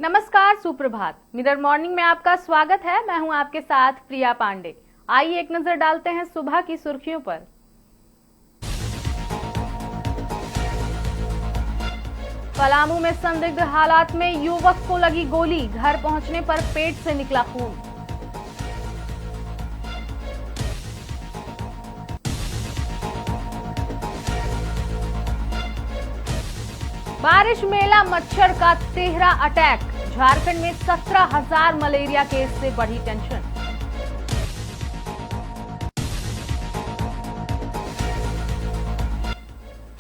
नमस्कार, सुप्रभात। Mirror morning में आपका स्वागत है। मैं हूं आपके साथ प्रिया पांडे। आइए एक नजर डालते हैं सुबह की सुर्खियों पर। पलामू में संदिग्ध हालात में युवक को लगी गोली, घर पहुंचने पर पेट से निकला खून। बारिश मेला मच्छर का 13 अटैक, झारखंड में 17,000 मलेरिया केस से बढ़ी टेंशन।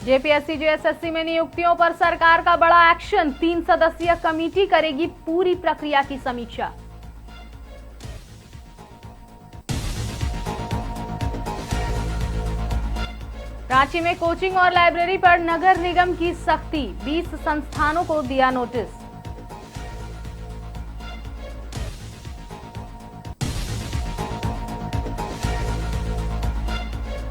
जेपीएससी जेएसएससी में नियुक्तियों पर सरकार का बड़ा एक्शन, 3 सदस्यीय कमेटी करेगी पूरी प्रक्रिया की समीक्षा। रांची में कोचिंग और लाइब्रेरी पर नगर निगम की सख्ती, 20 संस्थानों को दिया नोटिस।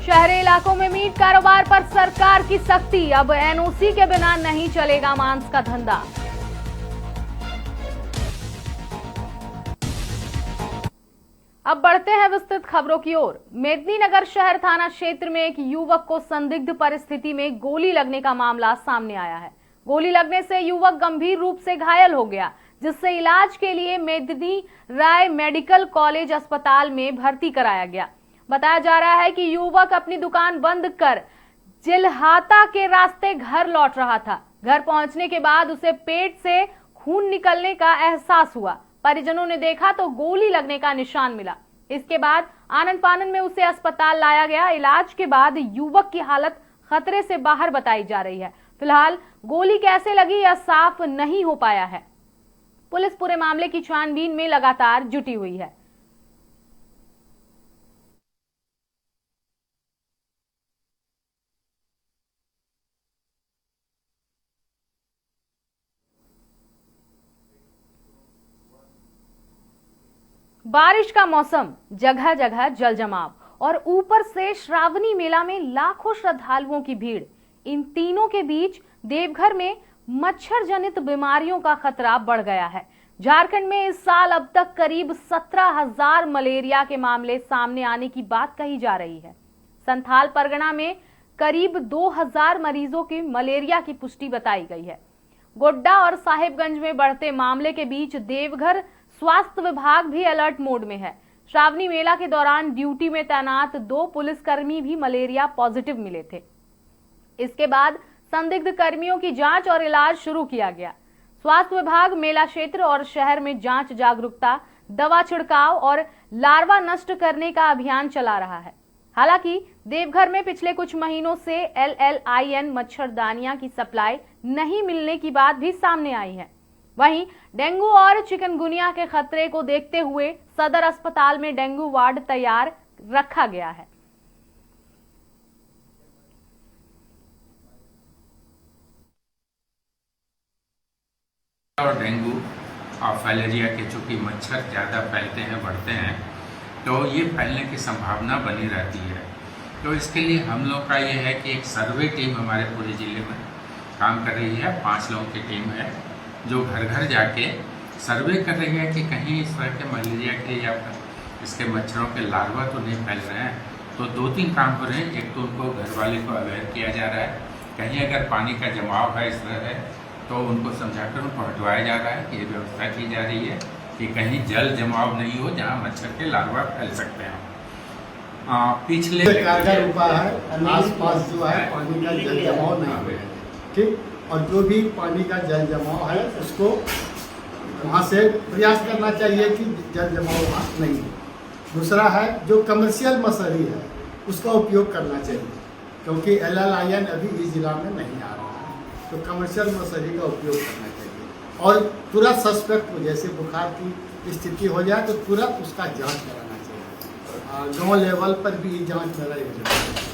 शहरी इलाकों में मीट कारोबार पर सरकार की सख्ती, अब एनओसी के बिना नहीं चलेगा मांस का धंधा। अब बढ़ते हैं विस्तृत खबरों की ओर। मेदिनीनगर शहर थाना क्षेत्र में एक युवक को संदिग्ध परिस्थिति में गोली लगने का मामला सामने आया है। गोली लगने से युवक गंभीर रूप से घायल हो गया, जिससे इलाज के लिए मेदिनी राय मेडिकल कॉलेज अस्पताल में भर्ती कराया गया। बताया जा रहा है कि युवक अपनी दुकान बंद कर जिलहाता के रास्ते घर लौट रहा था। घर पहुंचने के बाद उसे पेट से खून निकलने का एहसास हुआ। परिजनों ने देखा तो गोली लगने का निशान मिला। इसके बाद आनन फानन में उसे अस्पताल लाया गया। इलाज के बाद युवक की हालत खतरे से बाहर बताई जा रही है। फिलहाल गोली कैसे लगी यह साफ नहीं हो पाया है। पुलिस पूरे मामले की छानबीन में लगातार जुटी हुई है। बारिश का मौसम, जगह जगह जल जमाव और ऊपर से श्रावणी मेला में लाखों श्रद्धालुओं की भीड़। इन तीनों के बीच देवघर में मच्छर जनित बीमारियों का खतरा बढ़ गया है। झारखंड में इस साल अब तक करीब 17,000 मलेरिया के मामले सामने आने की बात कही जा रही है। संथाल परगना में करीब 2,000 मरीजों की मलेरिया की पुष्टि बताई गई है। गोड्डा और साहिबगंज में बढ़ते मामले के बीच देवघर स्वास्थ्य विभाग भी अलर्ट मोड में है। श्रावणी मेला के दौरान ड्यूटी में तैनात 2 पुलिसकर्मी भी मलेरिया पॉजिटिव मिले थे। इसके बाद संदिग्ध कर्मियों की जांच और इलाज शुरू किया गया। स्वास्थ्य विभाग मेला क्षेत्र और शहर में जांच, जागरूकता, दवा छिड़काव और लार्वा नष्ट करने का अभियान चला रहा है। हालांकि देवघर में पिछले कुछ महीनों से LLIN मच्छरदानियां की सप्लाई नहीं मिलने की बात भी सामने आई है। वहीं डेंगू और चिकनगुनिया के खतरे को देखते हुए सदर अस्पताल में डेंगू वार्ड तैयार रखा गया है। और डेंगू और फाइलेरिया के चूंकि मच्छर ज़्यादा फैलते हैं, बढ़ते हैं, तो ये फैलने की संभावना बनी रहती है। तो इसके लिए हम लोग का ये है कि एक सर्वे टीम हमारे पूरे ज़िले में काम कर रही है। 5 लोगों की टीम है जो घर घर जाके सर्वे कर रही है कि कहीं इस तरह के मलेरिया के या इसके मच्छरों के लार्वा तो नहीं फैल रहे हैं। तो 2-3 काम हो रहे हैं। एक तो उनको घर वाले को अवेयर किया जा रहा है, कहीं अगर पानी का जमाव है इस तरह है तो उनको समझाकर उनको हटवाया जा रहा है। ये व्यवस्था की जा रही है कि कहीं जल जमाव नहीं हो जहाँ मच्छर के लार्वा फैल सकते हैं। पिछले कारगर उपाय है, आसपास जो है पानी का जल जमाव नहीं हो, ठीक, और जो भी पानी का जल जमाव है उसको वहाँ से प्रयास करना चाहिए कि जल जमाव वहाँ नहीं हो। दूसरा है जो कमर्शियल मछली है उसका उपयोग करना चाहिए, क्योंकि LLIN अभी इस जिला में नहीं आ रहा है, तो कमर्शियल मछली का उपयोग करना चाहिए। और तुरंत सस्पेक्ट हो, जैसे बुखार की स्थिति हो जाए तो तुरंत उसका जाँच कराना चाहिए। गाँव लेवल पर भी जाँच कराई जाए।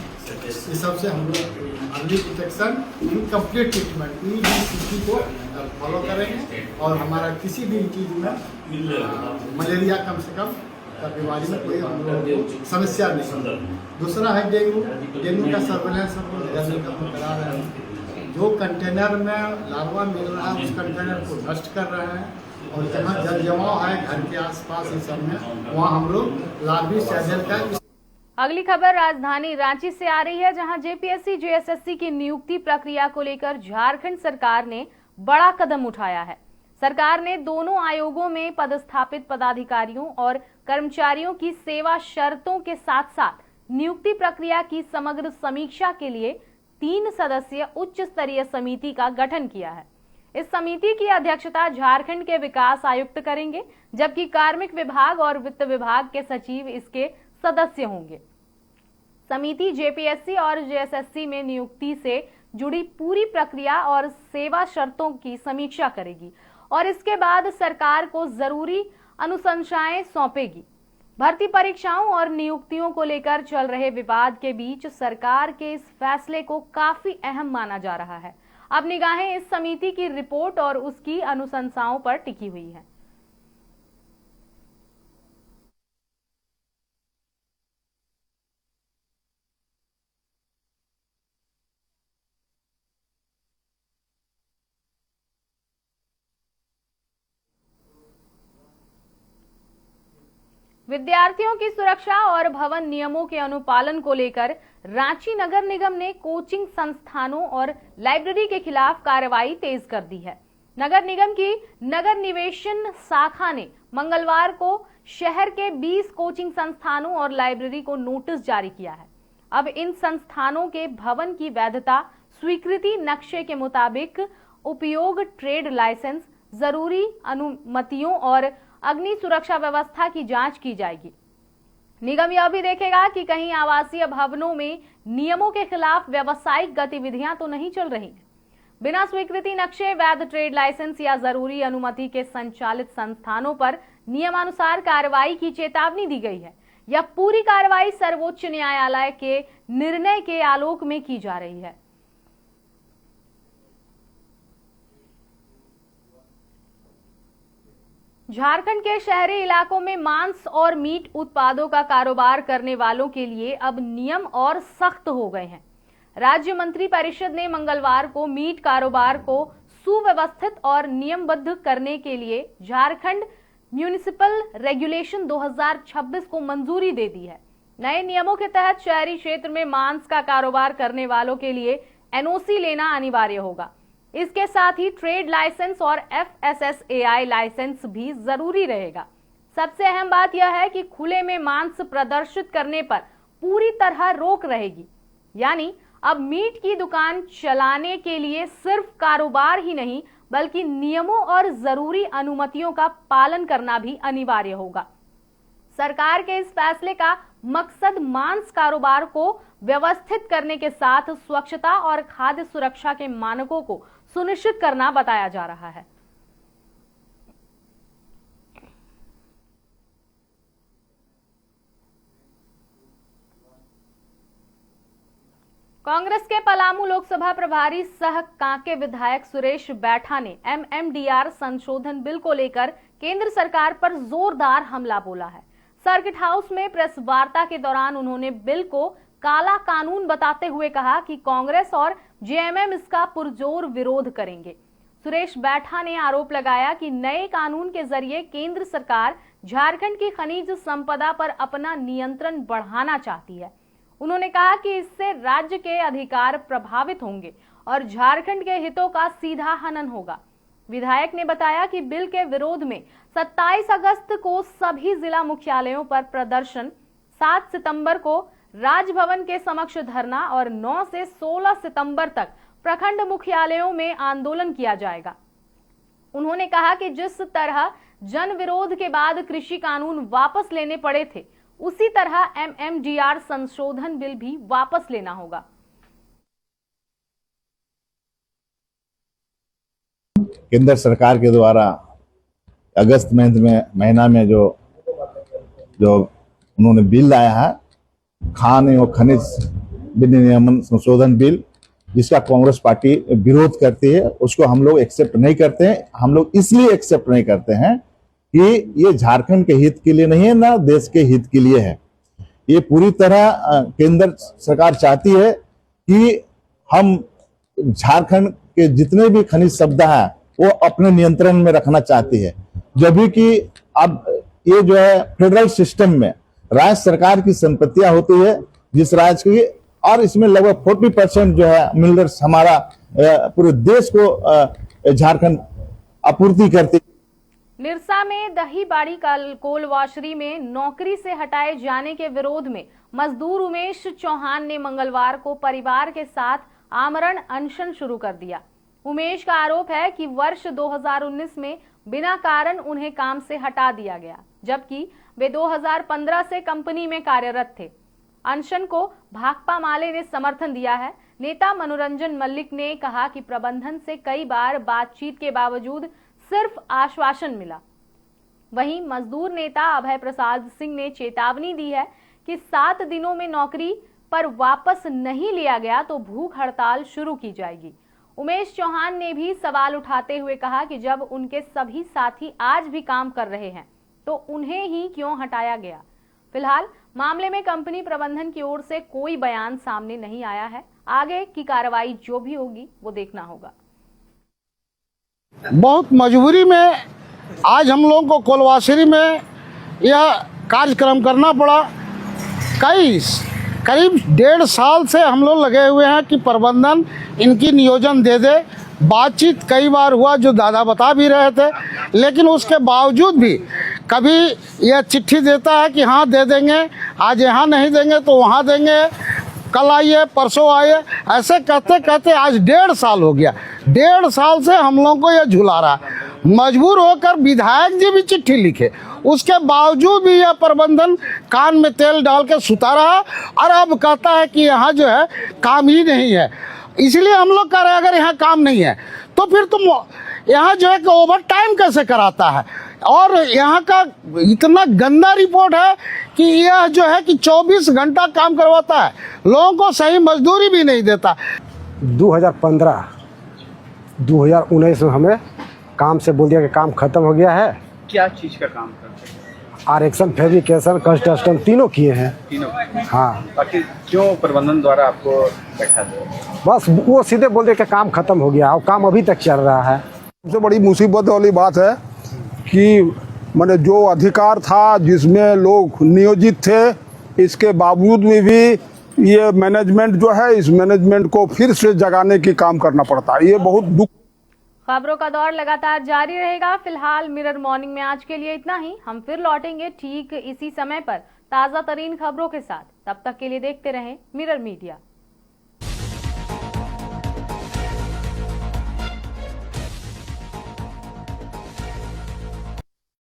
इस सबसे हम लोग early detection, complete treatment EDCT को फॉलो करेंगे और हमारा किसी भी चीज़ में मलेरिया कम से कम बीमारी में कोई हम लोग समस्या नहीं। दूसरा है डेंगू का सर्वेलेंस हम लोग करा रहे हैं। जो कंटेनर में लार्वा मिल रहा है उस कंटेनर को नष्ट कर रहे हैं और जहाँ जल जमाव है घर के आसपास इस सब में, वहाँ हम लोग लार्वी सैजल का। अगली खबर राजधानी रांची से आ रही है, जहां जेपीएससी जेएसएससी की नियुक्ति प्रक्रिया को लेकर झारखंड सरकार ने बड़ा कदम उठाया है। सरकार ने दोनों आयोगों में पदस्थापित पदाधिकारियों और कर्मचारियों की सेवा शर्तों के साथ साथ नियुक्ति प्रक्रिया की समग्र समीक्षा के लिए 3 सदस्यीय उच्च स्तरीय समिति का गठन किया है। इस समिति की अध्यक्षता झारखंड के विकास आयुक्त करेंगे, जबकि कार्मिक विभाग और वित्त विभाग के सचिव इसके सदस्य होंगे। समिति जेपीएससी और जेएसएससी में नियुक्ति से जुड़ी पूरी प्रक्रिया और सेवा शर्तों की समीक्षा करेगी और इसके बाद सरकार को जरूरी अनुशंसाएं सौंपेगी। भर्ती परीक्षाओं और नियुक्तियों को लेकर चल रहे विवाद के बीच सरकार के इस फैसले को काफी अहम माना जा रहा है। अब निगाहें इस समिति की रिपोर्ट और उसकी अनुशंसाओं पर टिकी हुई है। विद्यार्थियों की सुरक्षा और भवन नियमों के अनुपालन को लेकर रांची नगर निगम ने कोचिंग संस्थानों और लाइब्रेरी के खिलाफ कार्रवाई तेज कर दी है। नगर निगम की नगर निवेशन शाखा ने मंगलवार को शहर के 20 कोचिंग संस्थानों और लाइब्रेरी को नोटिस जारी किया है। अब इन संस्थानों के भवन की वैधता, स्वीकृति नक्शे के मुताबिक उपयोग, ट्रेड लाइसेंस, जरूरी अनुमतियों और अग्नि सुरक्षा व्यवस्था की जांच की जाएगी। निगम यह भी देखेगा कि कहीं आवासीय भवनों में नियमों के खिलाफ व्यावसायिक गतिविधियां तो नहीं चल रही हैं। बिना स्वीकृति नक्शे, वैध ट्रेड लाइसेंस या जरूरी अनुमति के संचालित संस्थानों पर नियमानुसार कार्रवाई की चेतावनी दी गई है। यह पूरी कार्रवाई सर्वोच्च न्यायालय के निर्णय के आलोक में की जा रही है। झारखंड के शहरी इलाकों में मांस और मीट उत्पादों का कारोबार करने वालों के लिए अब नियम और सख्त हो गए हैं। राज्य मंत्री परिषद ने मंगलवार को मीट कारोबार को सुव्यवस्थित और नियमबद्ध करने के लिए झारखंड म्युनिसिपल रेगुलेशन 2026 को मंजूरी दे दी है। नए नियमों के तहत शहरी क्षेत्र में मांस का कारोबार करने वालों के लिए एनओसी लेना अनिवार्य होगा। इसके साथ ही ट्रेड लाइसेंस और FSSAI लाइसेंस भी जरूरी रहेगा। सबसे अहम बात यह है कि खुले में मांस प्रदर्शित करने पर पूरी तरह रोक रहेगी। यानी अब मीट की दुकान चलाने के लिए सिर्फ कारोबार ही नहीं, बल्कि नियमों और जरूरी अनुमतियों का पालन करना भी अनिवार्य होगा। सरकार के इस फैसले का मकसद मांस कारोबार को व्यवस्थित करने के साथ स्वच्छता और खाद्य सुरक्षा के मानकों को सुनिश्चित करना बताया जा रहा है। कांग्रेस के पलामू लोकसभा प्रभारी सह कांके विधायक सुरेश बैठा ने MMDR संशोधन बिल को लेकर केंद्र सरकार पर जोरदार हमला बोला है। सर्किट हाउस में प्रेस वार्ता के दौरान उन्होंने बिल को काला कानून बताते हुए कहा कि कांग्रेस और JMM इसका पुरजोर विरोध करेंगे। सुरेश बैठा ने आरोप लगाया कि नए कानून के जरिए केंद्र सरकार झारखंड की खनिज संपदा पर अपना नियंत्रण बढ़ाना चाहती है। उन्होंने कहा कि इससे राज्य के अधिकार प्रभावित होंगे और झारखंड के हितों का सीधा हनन होगा। विधायक ने बताया कि बिल के विरोध में 27 अगस्त को सभी जिला मुख्यालयों पर प्रदर्शन, 7 सितंबर को राजभवन के समक्ष धरना और 9 से 16 सितंबर तक प्रखंड मुख्यालयों में आंदोलन किया जाएगा। उन्होंने कहा कि जिस तरह जन विरोध के बाद कृषि कानून वापस लेने पड़े थे, उसी तरह MMDR संशोधन बिल भी वापस लेना होगा। केंद्र सरकार के द्वारा अगस्त महीना में जो उन्होंने बिल लाया है, खान एवं खनिज विनियमन संशोधन बिल, जिसका कांग्रेस पार्टी विरोध करती है, उसको हम लोग एक्सेप्ट नहीं करते हैं। हम लोग इसलिए एक्सेप्ट नहीं करते हैं कि ये झारखंड के हित के लिए नहीं है, ना देश के हित के लिए है। ये पूरी तरह केंद्र सरकार चाहती है कि हम झारखंड के जितने भी खनिज संपदा है वो अपने नियंत्रण में रखना चाहती है। जब कि अब ये जो है फेडरल सिस्टम में राज्य सरकार की संपत्तियां होती है, जिस राज्य की, और इसमें लगभग 40% जो है मिनरल्स हमारा पूरे देश को झारखंड आपूर्ति करती। निरसा में दहीबाड़ी कोल वॉशरी में नौकरी से हटाए जाने के विरोध में मजदूर उमेश चौहान ने मंगलवार को परिवार के साथ आमरण अनशन शुरू कर दिया। उमेश का आरोप है कि वर्ष 2019 में बिना कारण उन्हें काम से हटा दिया गया, जबकि वे 2015 से कंपनी में कार्यरत थे। अनशन को भाकपा माले ने समर्थन दिया है। नेता मनोरंजन मल्लिक ने कहा कि प्रबंधन से कई बार बातचीत के बावजूद सिर्फ आश्वासन मिला। वहीं मजदूर नेता अभय प्रसाद सिंह ने चेतावनी दी है कि 7 दिनों में नौकरी पर वापस नहीं लिया गया तो भूख हड़ताल शुरू की जाएगी। उमेश चौहान ने भी सवाल उठाते हुए कहा कि जब उनके सभी साथी आज भी काम कर रहे हैं तो उन्हें ही क्यों हटाया गया। फिलहाल मामले में कंपनी प्रबंधन की ओर से कोई बयान सामने नहीं आया है। आगे की कार्रवाई जो भी होगी वो देखना होगा। बहुत मजबूरी में आज हम लोगों को कोलवासरी में यह कार्यक्रम करना पड़ा। करीब 1.5 साल से हम लोग लगे हुए हैं कि प्रबंधन इनकी नियोजन दे दे। बातचीत कई बार हुआ, जो दादा बता भी रहे थे, लेकिन उसके बावजूद भी कभी यह चिट्ठी देता है कि हाँ दे देंगे, आज यहाँ नहीं देंगे तो वहाँ देंगे, कल आइए परसों आइए, ऐसे कहते कहते आज 1.5 साल हो गया। 1.5 साल से हम लोगों को यह झुला रहा। मजबूर होकर विधायक जी भी चिट्ठी लिखे, उसके बावजूद भी यह प्रबंधन कान में तेल डाल के सुता रहा और अब कहता है कि यहाँ जो है काम ही नहीं है। इसलिए हम लोग कह रहे हैं अगर यहाँ काम नहीं है तो फिर तुम यहाँ जो है कि ओवर टाइम कैसे कराता है। और यहाँ का इतना गंदा रिपोर्ट है कि यह जो है कि 24 घंटा काम करवाता है, लोगों को सही मजदूरी भी नहीं देता। 2015 2019 में हमें काम से बोल दिया कि काम खत्म हो गया है। क्या चीज़ का काम करते हैं? आरएक्शन, फैब्रिकेशन, कंस्ट्रक्शन तीनों किए हैं। तीनों? हाँ। बाकी क्यों प्रबंधन द्वारा आपको बैठा दिया? बस वो सीधे बोल दिया कि काम खत्म हो गया और काम अभी तक चल रहा है। सबसे बड़ी मुसीबत वाली बात है कि मैंने जो अधिकार था जिसमें लोग नियोजित थे, इसके बावजूद में भी ये मैनेजमेंट जो है, इस मैनेजमेंट को फिर से जगाने की काम करना पड़ता है। ये बहुत दुख। खबरों का दौर लगातार जारी रहेगा। फिलहाल मिरर मॉर्निंग में आज के लिए इतना ही। हम फिर लौटेंगे ठीक इसी समय पर ताजा तरीन खबरों के साथ। तब तक के लिए देखते रहें मिरर मीडिया।